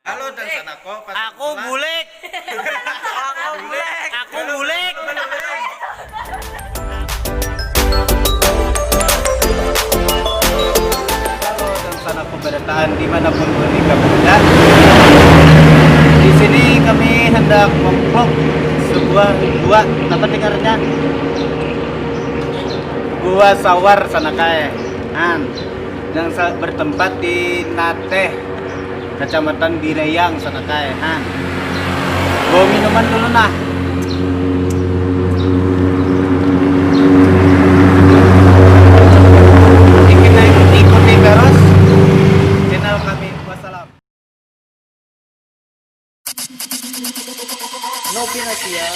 Halo dan sanako. Aku bulik. Aku bulik. Halo dan sanako berdataan dimanapun mereka berada. Di sini kami hendak memvlog sebuah gua, apa dengarnya? Gua Sawar Sanakae, yang bertempat di Nateh, Kecamatan Bireyang, Sanakae. Bawa minuman dulu nah. Ikuti terus channel kami. Wassalam. No pinasia.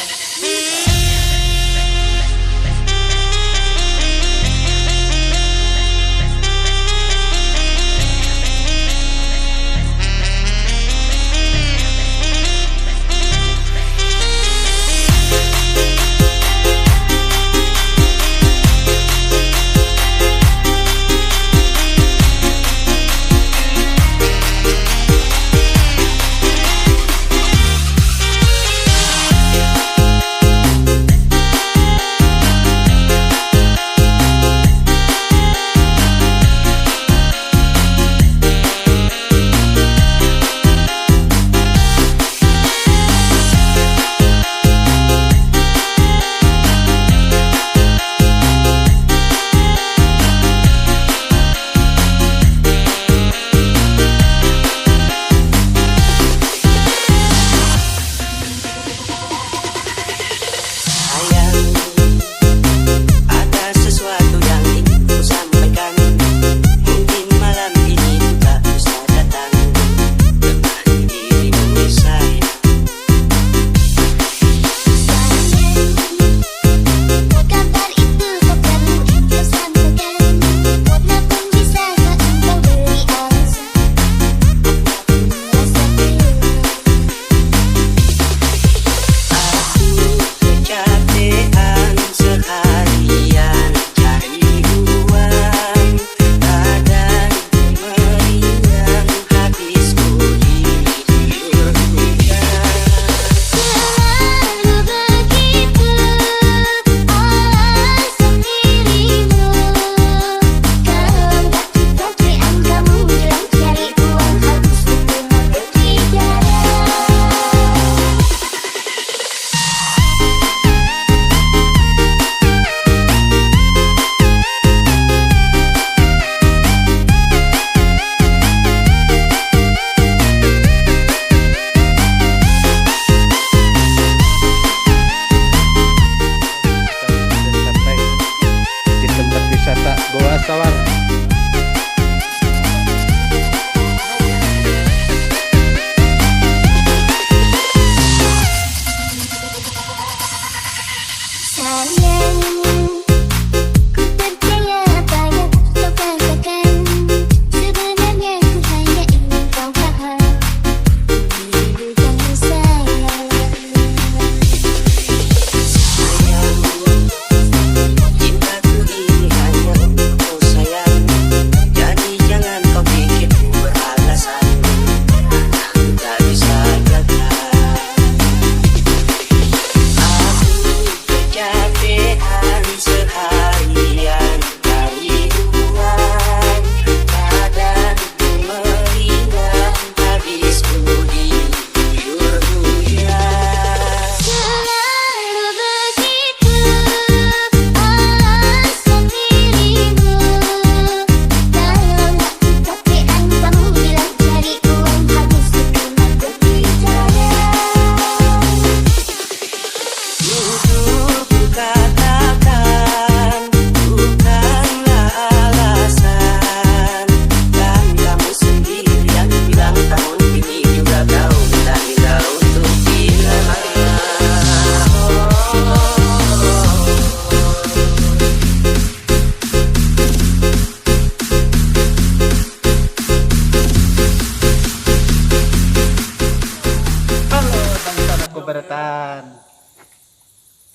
Goa Sawar.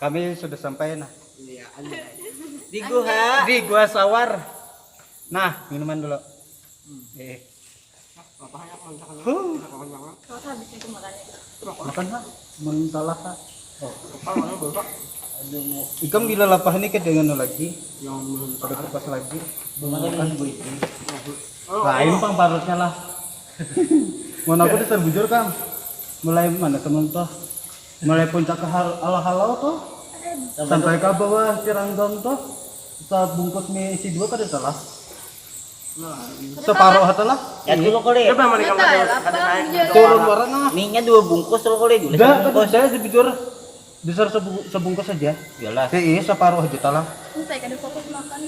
Kami sudah sampai nah. Iya, di Gua Sawar. Nah, minuman dulu. Masa habis itu makannya. Makan ha? Mentalah ha? Ikam gila lapah ini ke dengan lagi yang pada kupas lagi. Makan gue itu. Lain pang parutnya lah. Mana aku tuh terbujur Kang. Mulai mana teman toh? Mulai puncak ke halau toh? Sampai ke bawah Ciranggong toh? Kita bungkus mie isi 2 kada salah. Separuh hatalah. Ya dulu kali. Betul, Turun warna nah. Mie-nya 2 bungkus dulu kali dulu. Enggak, saya sebujur besar sebungkus saja. Jelas. Iya, separuh aja talah. Entah kada fokus makan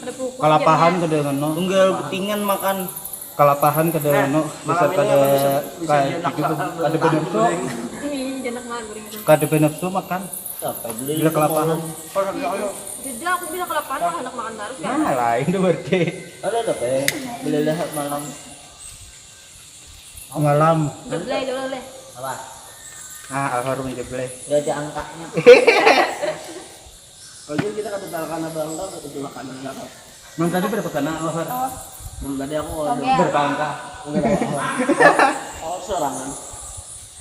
ada fokus. Kalapahan kada ngono. Tunggal ketinggan makan. Kalapahan kada ngono, besar kada kayak gitu kada benefsu. Janak makan goreng itu. Kada benefsu makan. Apa beli Bila kelapahan. Jadi aku bilang kelapahan anak makan terus ya. Nah, lain tuh berarti. Ada apa ya? Beli lehat malam. Malam. Jeblay dulu leh. Apa? Ah, alharum jebleh. Gak ada angkanya. Kalau kita kata talkan abang enggak itu makanan enggak. Mang tadi berapa kana alhar? Tadi aku Oke. Berkangka. oh sorangan.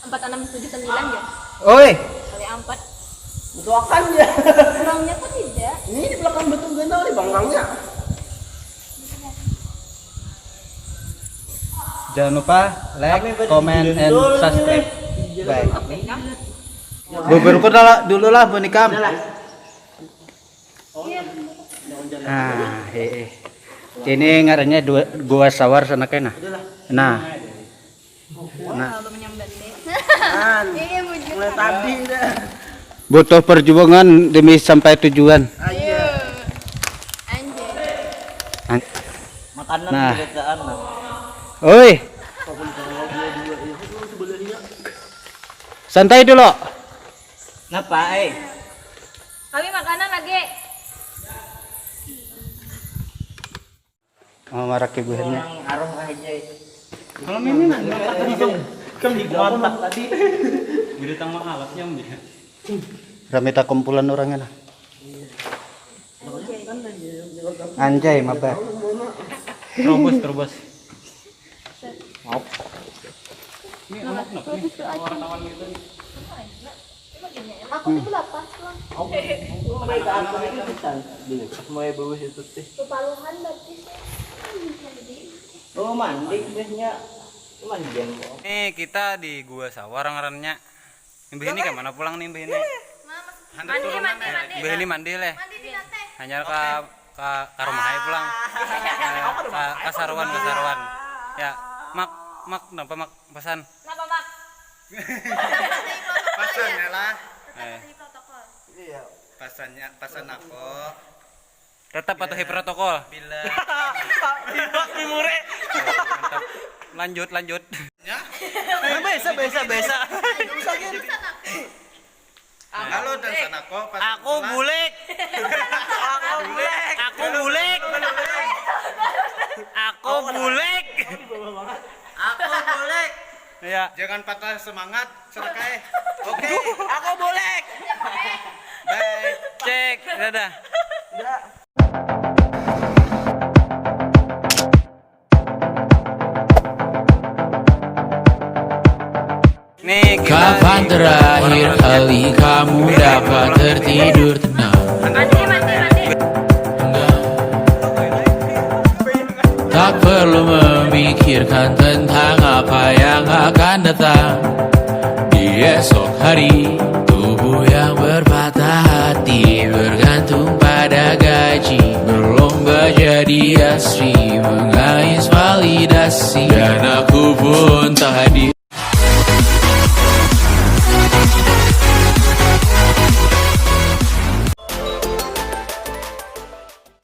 4, 6, 7, 9 ya. Oi, Kali 4. Betul akan ya. Kurangnya kok tidak. Ini di belakang betul gana di bangkangnya. jangan lupa like, comment, and subscribe. Bye. Oke, kan? Buburku dulu lah Bonikam. Nah, ini ngarannya gua sawar sana kena. Nah, Kalau menyambat deh. Iya, bujur. Mulai tadi dah. butuh perjuangan demi sampai tujuan. Iya. Anjir. Makanan Nah. kebiasaan. Oi, santai dulu. Ngapa Kami makanan lagi. Oh, marah kebuhannya. Yang arung aja. Kalau ini kan di kontak tadi. Gede tang mahalapnya dia. Ramita kumpulan orangnya lah. Anjay, mabar. Terobos. Aku tuh lapas lang. Semua bagus itu teh. Kepaluhan berarti. Oh mandi biasanya mandian kok. Nih kita di Gua Sawar ngarannya. Mbah ini kemana pulang nih Mbah ini? Mandi. Mbah ini mandi leh. Mandi di lantai. Hanya ke rumah aja pulang. Ke saruan. Ya, mak napa mak pesan? Kenapa, Mak? Pesannya lah. Patuhi protokol. Iya. Pesan aku. Tetap patuhi protokol. Bila Mantap. Lanjut. Ya? Biasa. Halo dan sanako. Aku bulik. Ya. Jangan patah semangat, serakai. Oke. Aku bulik. Bye. Cek. Dadah. Nih kita Kapan terakhir kali kamu dapat tertidur tenang? Mandi. Tak perlu memikirkan tentang apa yang akan datang di esok hari.